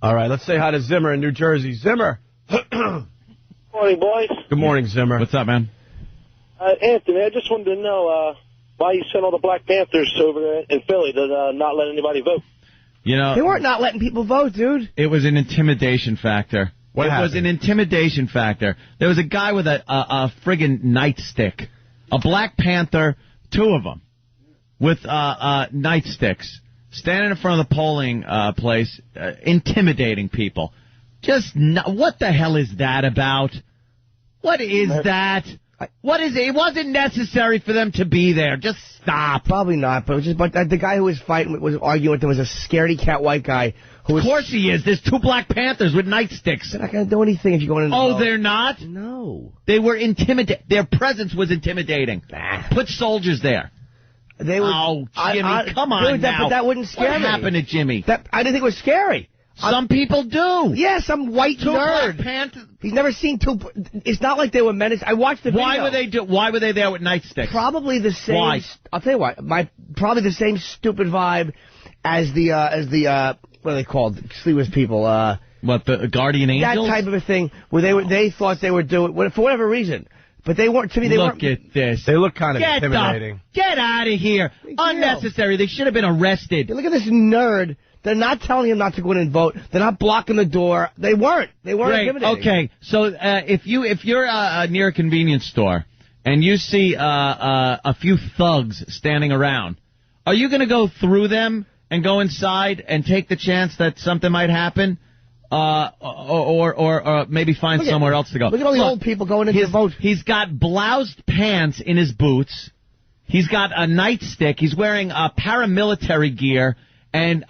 All right, let's say hi to Zimmer in New Jersey. Zimmer. Morning, boys. Good morning, Zimmer. What's up, man? Anthony, I just wanted to know why you sent all the Black Panthers over there in Philly to not let anybybody vote. You know, they weren't not letting people vote, dude. It was an intimidation factor. What happened? It was an intimidation factor. There was a guy with a friggin' nightstick, a Black Panther, 2 of them, with nightsticks, standing in front of the polling place, intimidating people. What the hell is that about? What is that? What is it? It wasn't necessary for them to be there. Just stop. Probably not, but it was just the guy who was fighting was arguing with them was a scaredy cat white guy. Of course he is. There's 2 Black Panthers with nightsticks. They're not going to do anything if you go in. Oh, they're not? No. They were intimidating. Their presence was intimidating. Put soldiers there. They were. Oh, Jimmy, come on now. But that wouldn't scare me. What happened to Jimmy? I didn't think it was scary. Some people do. Yeah, some white nerd. Black Panthers. He's never seen 2. It's not like they were menaced. I watched the video. Why were they there with nightsticks? Probably the same. Why? I'll tell you what. Probably the same stupid vibe as the what are they called? Sleeveless people. What, the Guardian Angels? That type of a thing where they thought they were doing for whatever reason. But they weren't. To me, they weren't. Look at this. They look kind of intimidating. Get out of here. Unnecessary. They should have been arrested. Look at this nerd. They're not telling him not to go in and vote. They're not blocking the door. They weren't. They weren't intimidating. Okay, so if you're near a convenience store and you see a few thugs standing around, are you going to go through them and go inside and take the chance that something might happen, or maybe find somewhere else to go? Look at all the old people going in to vote. He's got bloused pants in his boots. He's got a nightstick. He's wearing paramilitary gear. And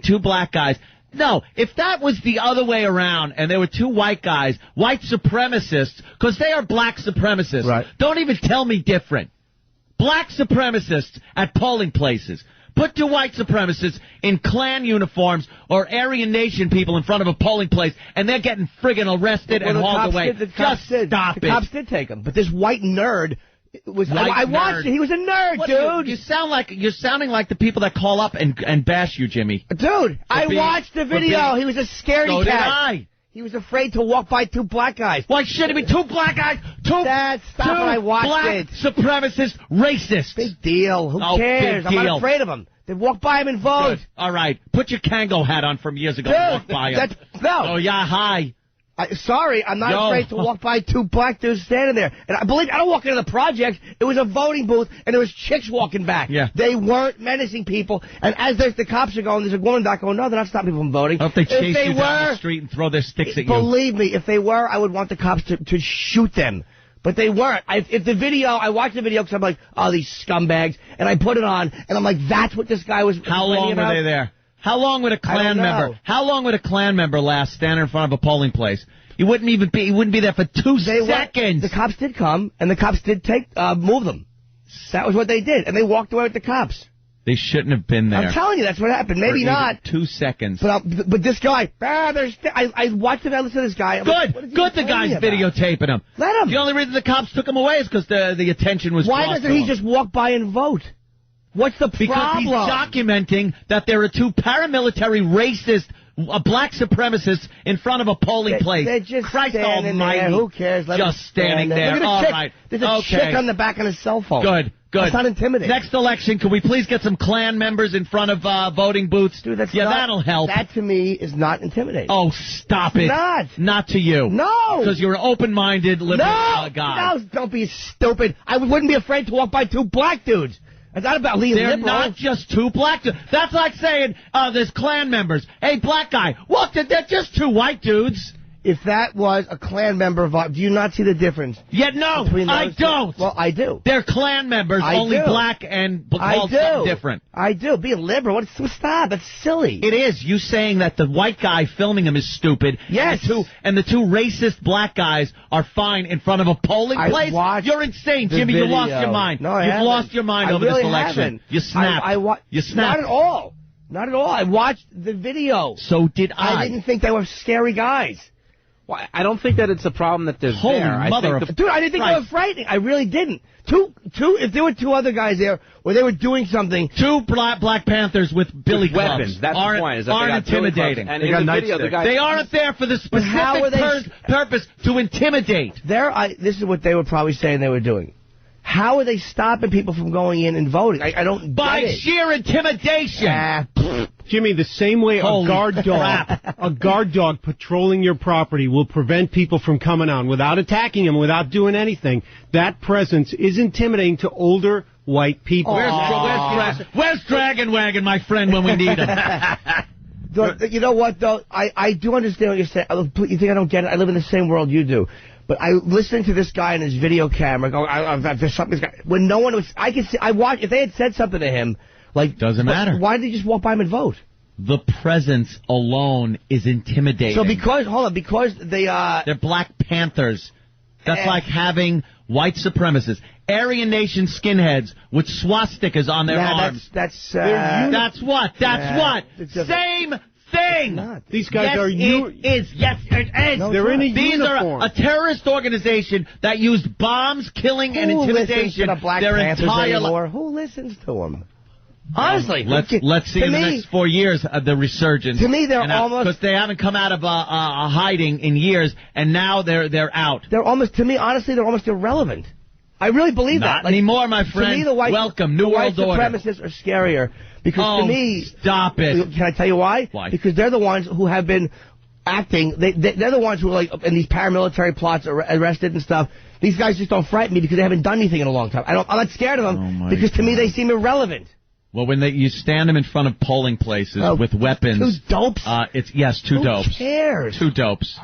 2 black guys. No, if that was the other way around and there were 2 white guys, white supremacists, because they are black supremacists. Right. Don't even tell me different. Black supremacists at polling places. Put 2 white supremacists in Klan uniforms or Aryan Nation people in front of a polling place, and they're getting friggin' arrested and hauled away. Just stop it. The cops did take them, but this white nerd... I watched it. He was a nerd, dude. You're sounding like the people that call up and bash you, Jimmy. Dude, I watched the video. He was a scaredy cat. So did I. He was afraid to walk by 2 black guys. Why should it be 2 black guys? Stop it. I watched black supremacist racists. Big deal. Who cares? I'm not afraid of them. They walk by him and vote. Good. All right. Put your Kango hat on from years ago and walk by him. No. Oh, yeah, hi. Sorry, I'm not afraid to walk by 2 black dudes standing there. And I don't walk into the project. It was a voting booth, and there was chicks walking back. Yeah. They weren't menacing people. And as the cops are going, there's a woman back going, no, they're not stopping people from voting. If they chase you down the street and throw their sticks at you. Believe me, if they were, I would want the cops to shoot them. But they weren't. I watched the video because I'm like, oh, these scumbags. And I put it on, and I'm like, that's what this guy was How long were they there? How long would a Klan member last standing in front of a polling place? He wouldn't be there for 2 seconds. The cops did come, and the cops did move them. That was what they did, and they walked away with the cops. They shouldn't have been there. I'm telling you, that's what happened. Maybe not. 2 seconds. But this guy, I watched him. I listened to this guy. Good. The guy's videotaping him. Let him. The only reason the cops took him away is because the attention was. Why doesn't he just walk by and vote? What's the problem? Because he's documenting that there are 2 paramilitary racist black supremacists in front of a polling place. They're just Christ standing almighty. there. Who cares? Just standing there. Look at All chick. right. There's a chick on the back of his cell phone. Good. That's not intimidating. Next election, can we please get some Klan members in front of voting booths? Dude, that'll help. That, to me, is not intimidating. Oh, stop it. Not to you. No. Because you're an open-minded liberal guy. No, don't be stupid. I wouldn't be afraid to walk by 2 black dudes. It's not about being liberal. They're not just 2 black dudes. That's like saying there's Klan members. Hey, black guy, look, they're just 2 white dudes. If that was a Klan member, do you not see the difference? Yeah, no, I don't. Well, I do. They're Klan members, only black and called something different. I do. Being liberal, stop. That's silly. It is. You saying that the white guy filming him is stupid. Yes. And the 2 racist black guys are fine in front of a polling place? You're insane, Jimmy. You lost your mind. No, You've lost your mind over this election. Haven't. You snapped. You snapped. Not at all. Not at all. I watched the video. So did I. I didn't think they were scary guys. Well, I don't think that it's a problem that they're Holy there. mother Dude, I didn't think they were frightening. I really didn't. If there were two other guys there where they were doing something. Two Black Panthers with billy clubs weapons. That's the point. Is that aren't they got intimidating. And they in got the video, the guy, they aren't there for the specific purpose to intimidate. This is what they were probably saying they were doing. How are they stopping people from going in and voting? I don't By get it. sheer intimidation. Jimmy, the same way Holy a guard dog patrolling your property will prevent people from coming on without attacking them, without doing anything. That presence is intimidating to older white people. Where's Dragon Wagon, my friend, when we need him? You know what, though? I do understand what you're saying. You think I don't get it? I live in the same world you do. But I listening to this guy in his video camera go, there's something. When no one was, I could see. I watched. If they had said something to him, like doesn't matter. Why did they just walk by him and vote? The presence alone is intimidating. So because they're Black Panthers. That's like having white supremacists, Aryan Nation skinheads with swastikas on their arms. That's what. Same thing. These guys are It is. Yes, it is. No, they're in a These uniform. are a terrorist organization that used bombs, killing, and intimidation to the Black their Panthers entire anymore? Who listens to them? Honestly, let's see in the next 4 years the resurgence. To me, they're almost because they haven't come out of hiding in years, and now they're out. They're almost, to me, honestly, they're almost irrelevant. I really believe Not that. anymore, my friend. To me, the Welcome, New World Order. White supremacists are scarier because to me, stop it. Can I tell you why? Why? Because they're the ones who have been acting. They're the ones who are like in these paramilitary plots arrested and stuff. These guys just don't frighten me because they haven't done anything in a long time. I'm not scared of them because to me they seem irrelevant. Well, when you stand them in front of polling places with weapons, two dopes. Two dopes. Who cares? Two dopes.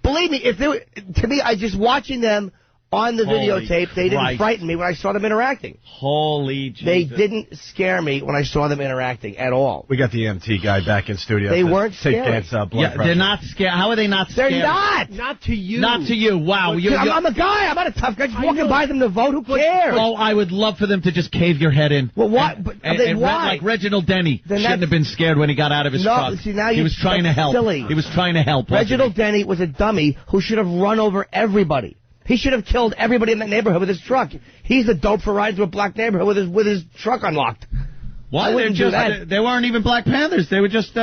Believe me, to me, I just watching them on the videotape, they didn't frighten me when I saw them interacting. Holy Jesus. They didn't scare me when I saw them interacting at all. We got the EMT guy back in studio. They weren't Take scary. Dan's blood pressure. They're not scared. How are they not scared? They're not. Not to you. Not to you. Wow. I'm a guy. I'm not a tough guy. Just walking by them to vote. Who cares? Oh, I would love for them to just cave your head in. Well, what? Why? Like Reginald Denny shouldn't have been scared when he got out of his truck. See, now he was trying to help. Silly. He was trying to help. Reginald Denny was a dummy who should have run over everybody. He should have killed everybody in that neighborhood with his truck. He's the dope for riding to a black neighborhood with his truck unlocked. Why? They weren't even Black Panthers. They were just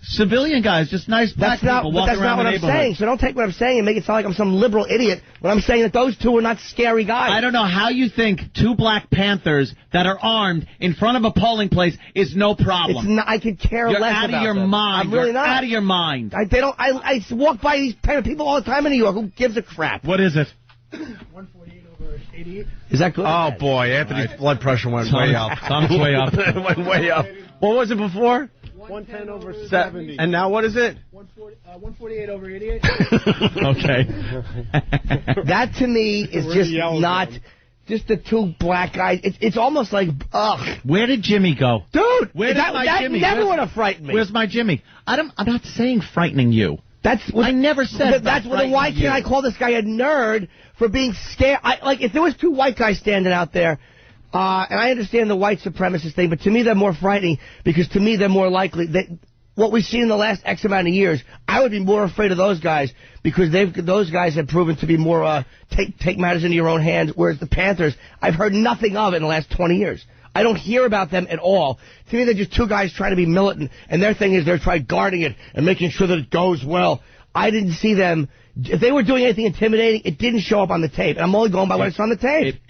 civilian guys, just nice black people walking around the neighborhood. That's not what I'm saying. So don't take what I'm saying and make it sound like I'm some liberal idiot when I'm saying that those two are not scary guys. I don't know how you think two Black Panthers that are armed in front of a polling place is no problem. It's not, I could care You're less out about of your them. mind. I'm really You're not. out of your mind. I walk by these kind of people all the time in New York. Who gives a crap? What is it? 148 over 88. Is that good? Oh, boy. Anthony's blood pressure went way up. Tom's way up. It went way up. What was it before? 110 over 70. And now what is it? 148 over 88. Okay. That to me is just not just the two black guys. It's almost like, ugh. Where did Jimmy go? Dude, Where's my Jimmy? Never would have frightened me. Where's my Jimmy? I'm not saying frightening you. I never said that's why can't I call this guy a nerd for being scared? Like if there was two white guys standing out there, and I understand the white supremacist thing, but to me they're more frightening because to me they're more likely that what we've seen in the last X amount of years, I would be more afraid of those guys because those guys have proven to be more take matters into your own hands, whereas the Panthers, I've heard nothing of it in the last 20 years. I don't hear about them at all. To me, they're just two guys trying to be militant, and their thing is they're trying guarding it and making sure that it goes well. I didn't see them. If they were doing anything intimidating, it didn't show up on the tape. And I'm only going by what I saw on the tape.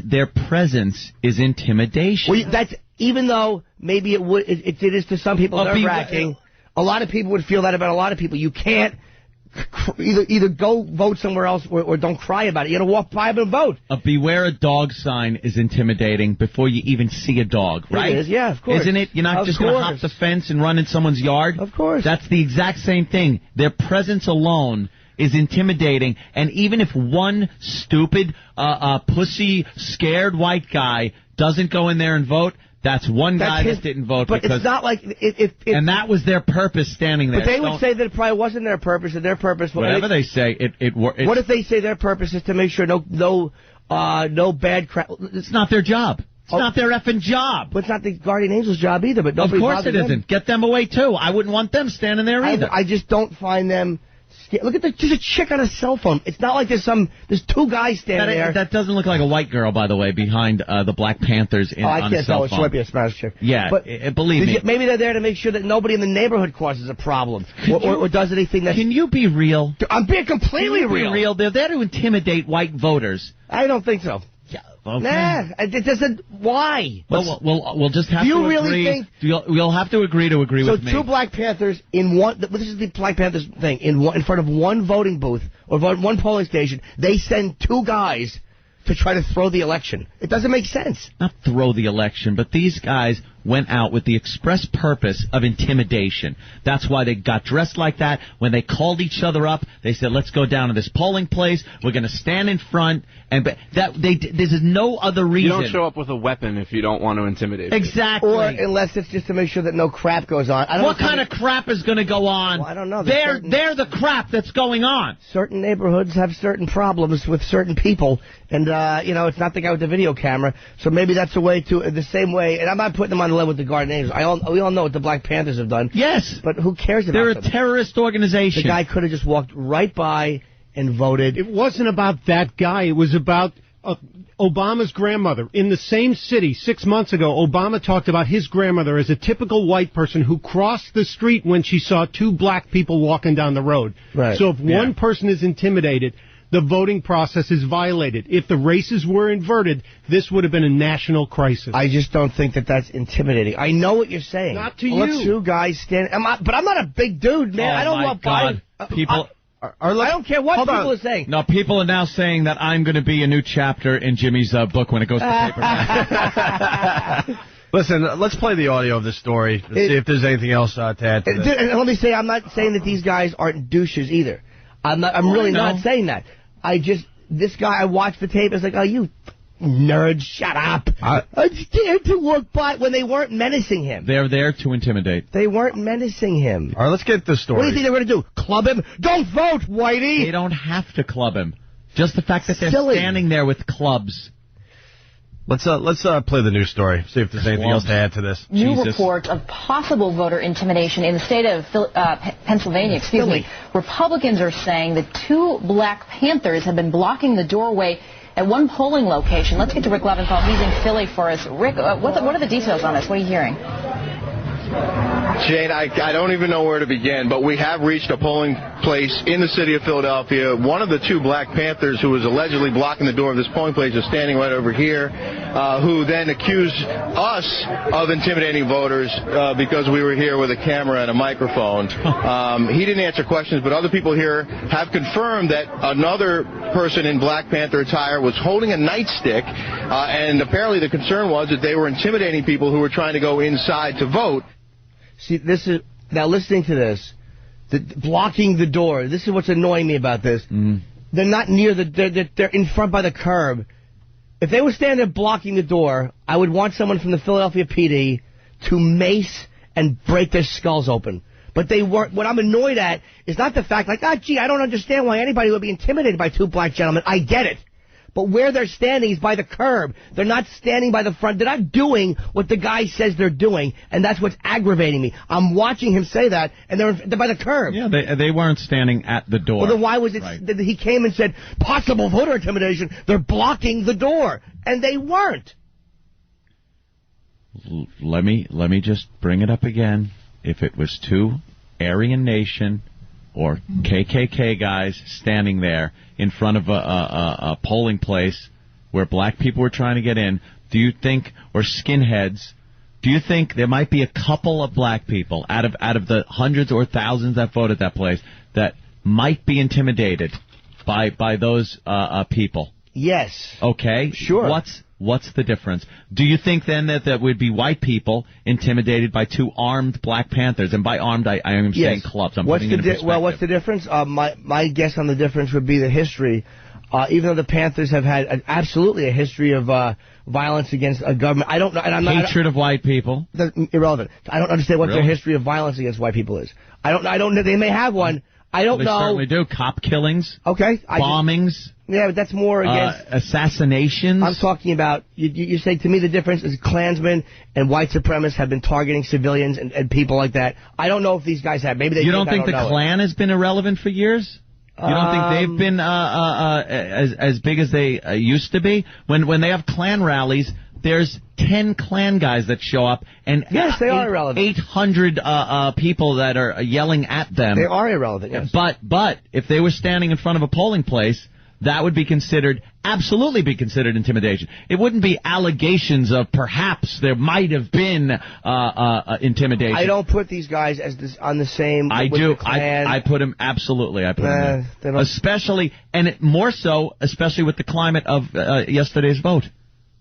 Their presence is intimidation. Well, that's even though maybe it is to some people nerve-wracking. A lot of people would feel that about a lot of people. You can't either go vote somewhere else or don't cry about it. You got to walk by them and vote. A beware a dog sign is intimidating before you even see a dog, right? It is, yeah, of course. Isn't it? You're not just going to hop the fence and run in someone's yard? Of course. That's the exact same thing. Their presence alone is intimidating, and even if one stupid, pussy, scared white guy doesn't go in there and vote, that's one guy that didn't vote. But it's not like and that was their purpose standing there. But they would say that it probably wasn't their purpose, and their purpose was... Whatever they say, what if they say their purpose is to make sure no bad crap... It's not their job. It's not their effing job. But it's not the Guardian Angel's job either. But of course it isn't. Get them away, too. I wouldn't want them standing there either. I just don't find them Look at there's a chick on a cell phone. It's not like there's two guys standing there. That doesn't look like a white girl, by the way, behind the Black Panthers on a cell phone. I can't tell. She might be a Spanish chick. Yeah, but believe me. Maybe they're there to make sure that nobody in the neighborhood causes a problem or does anything that. Can you be real? I'm being completely real. They're there to intimidate white voters. I don't think so. Yeah, okay. Nah, it doesn't. Why? We'll just have do you to really agree. Think? We'll have to agree with me. So two Black Panthers in one. This is the Black Panthers thing in front of one voting booth or one polling station. They send two guys to try to throw the election. It doesn't make sense. Not throw the election, but these guys went out with the express purpose of intimidation. That's why they got dressed like that. When they called each other up, they said, let's go down to this polling place. We're going to stand in front. And there's no other reason. You don't show up with a weapon if you don't want to intimidate people. Exactly. Or unless it's just to make sure that no crap goes on. What kind of crap is going to go on? Well, I don't know. They're the crap that's going on. Certain neighborhoods have certain problems with certain people. And, it's not the guy with the video camera. So maybe that's a way to, the same way, and I'm not putting them on the level with the Garden Angels. We all know what the Black Panthers have done. Yes. But who cares about them? They're a terrorist organization. The guy could have just walked right by and voted. It wasn't about that guy. It was about Obama's grandmother. In the same city 6 months ago, Obama talked about his grandmother as a typical white person who crossed the street when she saw two black people walking down the road. Right. So if one person is intimidated, the voting process is violated. If the races were inverted, this would have been a national crisis. I just don't think that that's intimidating. I know what you're saying. Not to Let you. two guys stand. But I'm not a big dude, man. Oh, I don't my want God. People. I don't care what people are saying. No, people are now saying that I'm going to be a new chapter in Jimmy's book when it goes to paperback. Listen, let's play the audio of this story and see if there's anything else to add to this. And let me say, I'm not saying that these guys aren't douches either. I'm really not saying that. This guy, I watched the tape, I was like, oh, you nerd, shut up. I'm scared to walk by when they weren't menacing him. They're there to intimidate. They weren't menacing him. All right, let's get this story. What do you think they're going to do? Club him? Don't vote, Whitey! They don't have to club him. Just the fact that they're Silly. standing there with clubs. Let's play the news story, see if there's anything else to add to this. New report of possible voter intimidation in the state of Pennsylvania. Excuse me. Republicans are saying that two Black Panthers have been blocking the doorway at one polling location. Let's get to Rick Leventhal. He's in Philly for us. Rick, what are the details on this? What are you hearing? Jane, I don't even know where to begin, but we have reached a polling place in the city of Philadelphia. One of the two Black Panthers who was allegedly blocking the door of this polling place is standing right over here, who then accused us of intimidating voters because we were here with a camera and a microphone. He didn't answer questions, but other people here have confirmed that another person in Black Panther attire was holding a nightstick, and apparently the concern was that they were intimidating people who were trying to go inside to vote. See, now listening to this, blocking the door, this is what's annoying me about this. They're not near they're in front by the curb. If they were standing there blocking the door, I would want someone from the Philadelphia PD to mace and break their skulls open. But they weren't. What I'm annoyed at is not the fact, I don't understand why anybody would be intimidated by two black gentlemen. I get it. But where they're standing is by the curb. They're not standing by the front. They're not doing what the guy says they're doing, and that's what's aggravating me. I'm watching him say that, and they're by the curb. Yeah, they weren't standing at the door. Well, then why was it that he came and said, possible voter intimidation, they're blocking the door, and they weren't? Let me just bring it up again. If it was two Aryan Nation or KKK guys standing there in front of a polling place where black people were trying to get in, do you think, or skinheads, do you think there might be a couple of black people out of the hundreds or thousands that voted that place that might be intimidated by those people? Yes. Okay. Sure. What's the difference? Do you think then that would be white people intimidated by two armed Black Panthers? And by armed, I am saying clubs. I'm putting it in perspective. Well, what's the difference? My guess on the difference would be the history. Even though the Panthers have had absolutely a history of violence against a government, I don't know. And hatred of white people. Irrelevant. I don't understand what their history of violence against white people is. I don't know. They may have one. I don't they know. They certainly do. Cop killings. Okay. Bombings. Yeah, but that's more against... assassinations. I'm talking about... You say to me the difference is Klansmen and white supremacists have been targeting civilians and people like that. I don't know if these guys have. Maybe they. You don't think the Klan has been irrelevant for years? You don't think they've been as big as they used to be? When they have Klan rallies, there's 10 Klan guys that show up, and yes, they are irrelevant. 800 people that are yelling at them. They are irrelevant, yes. But if they were standing in front of a polling place, that would be absolutely be considered intimidation. It wouldn't be allegations of perhaps there might have been intimidation. I don't put these guys on the same. I do. I put them absolutely. I put them in. Especially, and more so, especially with the climate of yesterday's vote,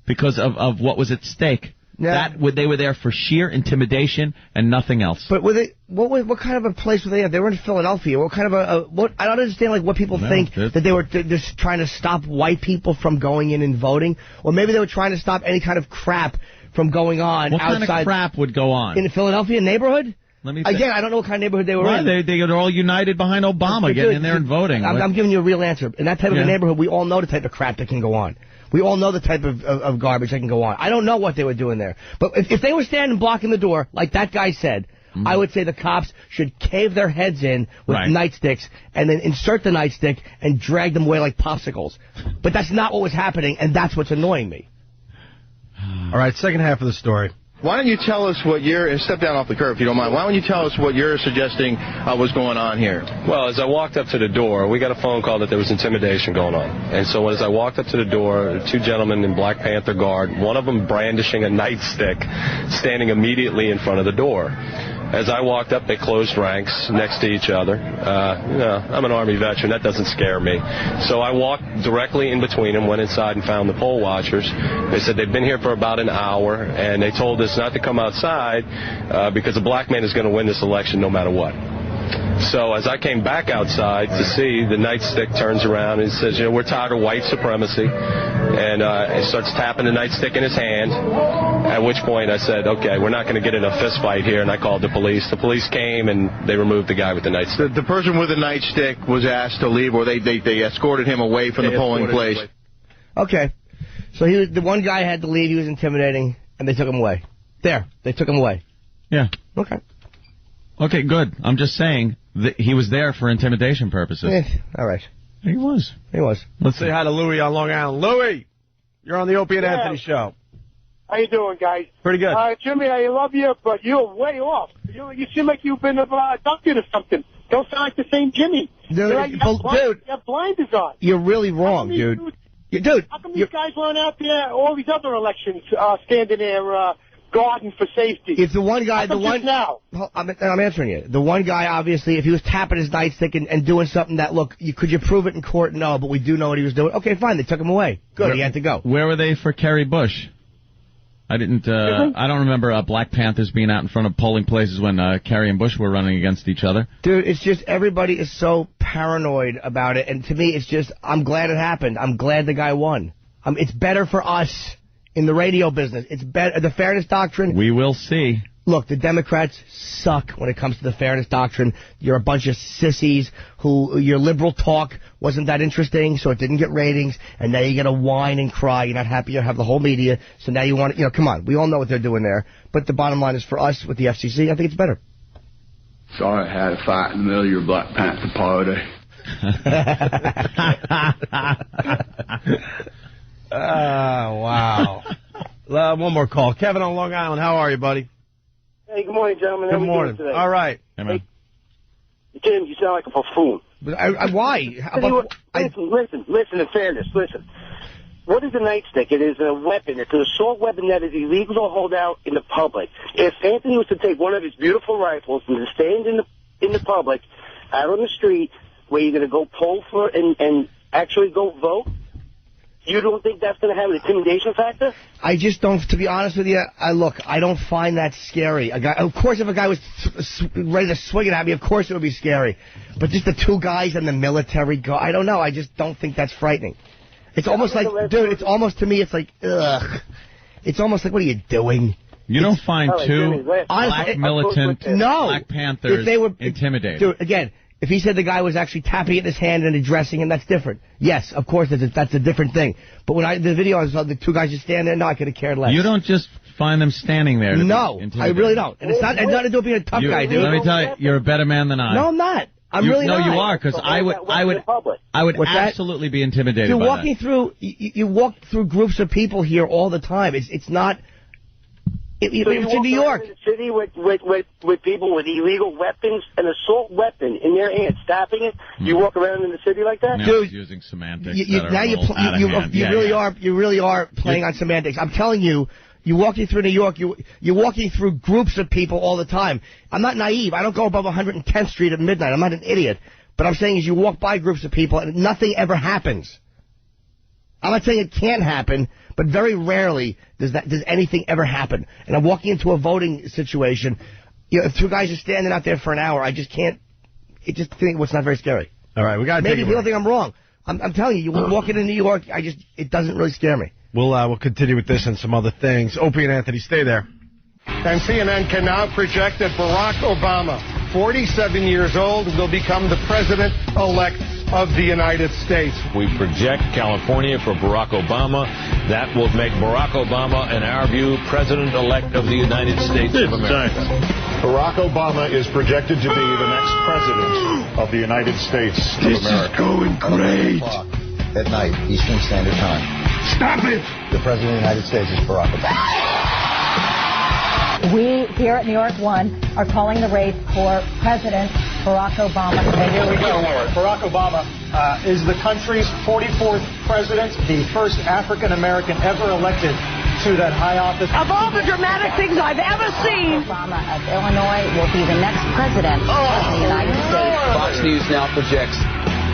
because of what was at stake. Yeah. They were there for sheer intimidation and nothing else. But were they? What kind of a place were they at? They were in Philadelphia. What kind of I don't understand what people think that they were just trying to stop white people from going in and voting, or maybe they were trying to stop any kind of crap from going on outside. What kind of crap would go on in the Philadelphia neighborhood? Again, I don't know what kind of neighborhood they were in. They're all united behind Obama getting in there and voting. I'm giving you a real answer. In that type of a neighborhood, we all know the type of crap that can go on. We all know the type of garbage that can go on. I don't know what they were doing there. But if they were standing blocking the door, like that guy said, I would say the cops should cave their heads in with nightsticks and then insert the nightstick and drag them away like popsicles. But that's not what was happening, and that's what's annoying me. All right, second half of the story. Why don't you tell us what step down off the curb if you don't mind. Why don't you tell us what you're suggesting was going on here? Well, as I walked up to the door, we got a phone call that there was intimidation going on. And so as I walked up to the door, two gentlemen in Black Panther garb, one of them brandishing a nightstick, standing immediately in front of the door. As I walked up, they closed ranks next to each other. I'm an Army veteran. That doesn't scare me. So I walked directly in between them, went inside and found the poll watchers. They said they'd been here for about an hour, and they told us not to come outside because a black man is going to win this election no matter what. So as I came back outside to see, the nightstick turns around and says, we're tired of white supremacy. And he starts tapping the nightstick in his hand, at which point I said, okay, we're not going to get in a fist fight here, and I called the police. The police came, and they removed the guy with the nightstick. The person with the nightstick was asked to leave, or they escorted him away from the polling place. Okay. So the one guy had to leave. He was intimidating, and they took him away. They took him away. Yeah. Okay. Okay, good. I'm just saying that he was there for intimidation purposes. All right. He was. Let's say hi to Louie on Long Island. Louie, you're on the Opie and Anthony show. How you doing, guys? Pretty good. Jimmy, I love you, but you're way off. You seem like you've been abducted or something. Don't sound like the same Jimmy. Dude, you have blinders on. You're really wrong, dude. How come these guys weren't out there all these other elections standing there guarding for safety? If the one guy, now. I'm answering you. The one guy, obviously, if he was tapping his nightstick and doing something that, look, could you prove it in court? No, but we do know what he was doing. Okay, fine. They took him away. Good. He had to go. Where were they for Kerry Bush? I don't remember Black Panthers being out in front of polling places when Kerry and Bush were running against each other. Dude, it's just everybody is so paranoid about it. And to me, it's just, I'm glad it happened. I'm glad the guy won. It's better for us in the radio business. It's better. The fairness doctrine. We will see. Look, the Democrats suck when it comes to the fairness doctrine. You're a bunch of sissies who your liberal talk wasn't that interesting, so it didn't get ratings, and now you got to whine and cry. You're not happy you have the whole media, so now you want to, come on. We all know what they're doing there. But the bottom line is for us with the FCC, I think it's better. Sorry I had a fight in the middle of your Black Panther party. Wow. One more call. Kevin on Long Island. How are you, buddy? Hey, good morning, gentlemen. Good morning. Today? All right. Hey, man. Jim, you sound like a buffoon. Why? Listen, in fairness, listen. What is a nightstick? It is a weapon. It's an assault weapon that is illegal to hold out in the public. If Anthony was to take one of his beautiful rifles and to stand in the public, out on the street, where you're going to go poll for and actually go vote, you don't think that's going to have an intimidation factor? I just don't, to be honest with you, I don't find that scary. Of course, if a guy was ready to swing it at me, of course it would be scary. But just the two guys in the military, I don't know. I just don't think that's frightening. It's almost like, dude, it's almost, to me, it's like, ugh. It's almost like, what are you doing? You don't find two black militant Black Panthers intimidating. Dude, again, If he said the guy was actually tapping it in his hand and addressing him, that's different. Yes, of course, that's a different thing. But when the video, I saw the two guys just stand there, no, I could have cared less. You don't just find them standing there. No, I really don't. And it's not nothing to do with being a tough guy, dude. Let me tell you, you're a better man than I. No, I'm not. I'm really not. No, you are, because I would absolutely be intimidated You're by walking that. through, you walk through groups of people here all the time. It's not... It's in New York. In the city with people with illegal weapons, an assault weapon in their hands, stopping it. You walk around in the city like that, dude. Using semantics. You really are playing on semantics. I'm telling you, you're walking through New York. You're walking through groups of people all the time. I'm not naive. I don't go above 110th Street at midnight. I'm not an idiot. But I'm saying is you walk by groups of people and nothing ever happens. I'm not saying it can't happen, but very rarely does anything ever happen. And I'm walking into a voting situation. If two guys are standing out there for an hour, I just can't. It just think it's not very scary. All right, we got to maybe people think I'm wrong. I'm telling you, walking in New York, it doesn't really scare me. We'll continue with this and some other things. Opie and Anthony, stay there. And CNN can now project that Barack Obama, 47 years old, will become the president-elect of the United States. We project California for Barack Obama. That will make Barack Obama, in our view, president-elect of the United States of America. Barack Obama is projected to be the next president of the United States of America. This is going great. At night, Eastern Standard Time. Stop it! The president of the United States is Barack Obama. We here at New York 1 are calling the race for President Barack Obama. And here we go. Barack Obama is the country's 44th president, the first African-American ever elected to that high office. Of all the dramatic things I've ever seen, Obama of Illinois will be the next president of the United States. Fox News now projects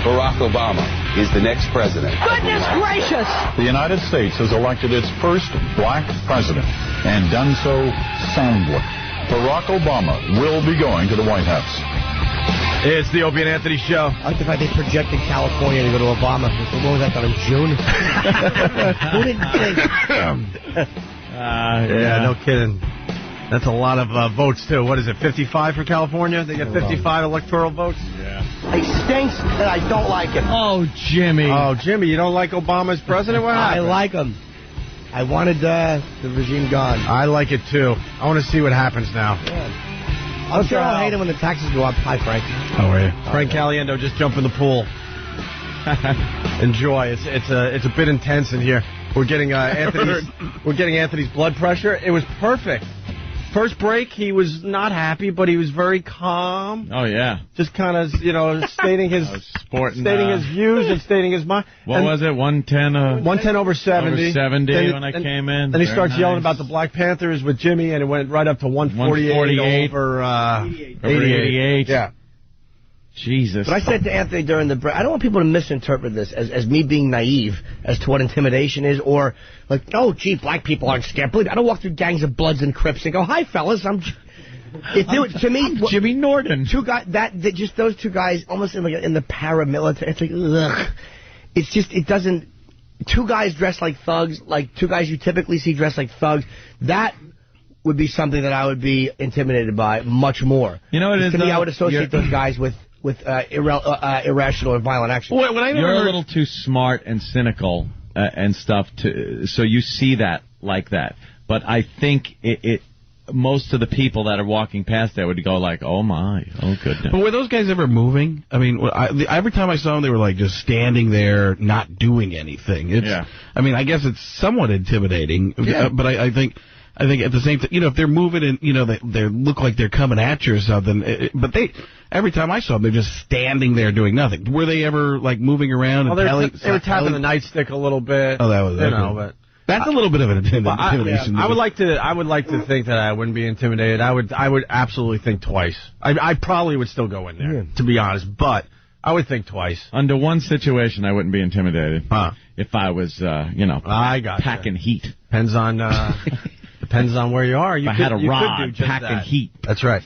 Barack Obama is the next president. Goodness gracious! The United States has elected its first black president and done so soundly. Barack Obama will be going to the White House. It's the Opie and Anthony Show. I like the fact they projected California to go to Obama. When was that done, in June? Who didn't think? Yeah, no kidding. That's a lot of votes, too. What is it, 55 for California? They get 55 electoral votes? Yeah. It stinks that I don't like him. Oh, Jimmy. Oh, Jimmy, you don't like Obama as president? What happened? I like him. I wanted the regime gone. I like it, too. I want to see what happens now. Yeah. I'm sure I'll hate him when the taxes go up. Hi, Frank. How are you? Frank Caliendo, just jump in the pool. Enjoy. It's a bit intense in here. We're getting Anthony's blood pressure. It was perfect. First break, he was not happy, but he was very calm. Oh, yeah. Just kind of, stating his his views and stating his mind. What was it, 110? 110 over 70. Over 70 when I came in. Then he starts yelling about the Black Panthers with Jimmy, and it went right up to 148 over 88. Yeah. Jesus. But I said to Anthony during the break, I don't want people to misinterpret this as me being naive as to what intimidation is, or like, oh, gee, black people aren't scared. Believe me, I don't walk through gangs of Bloods and Crips and go, hi, fellas, to me, Jimmy Norton. Two guys, just those two guys, almost in the paramilitary. It's like, ugh. It's just, it doesn't. Two guys dressed like thugs, like two guys you typically see dressed like thugs. That would be something that I would be intimidated by much more. You know what it is? To me, I would associate those guys with irrational or violent action. You're a little too smart and cynical and stuff, so you see that like that. But I think most of the people that are walking past there would go like, oh, my, oh, goodness. But were those guys ever moving? I mean, every time I saw them, they were like just standing there, not doing anything. Yeah. I mean, I guess it's somewhat intimidating, but I think at the same time, if they're moving and, they look like they're coming at you or something, but every time I saw them, they're just standing there doing nothing. Were they ever, like, moving around and they were tapping the nightstick a little bit. Oh, that was, but that's a little bit of an intimidation. I would like to think that I wouldn't be intimidated. I would absolutely think twice. I probably would still go in there, to be honest, but I would think twice. Under one situation, I wouldn't be intimidated. If I was, I got packing heat. Depends on where you are. If I had a rod, packing heat. That's right.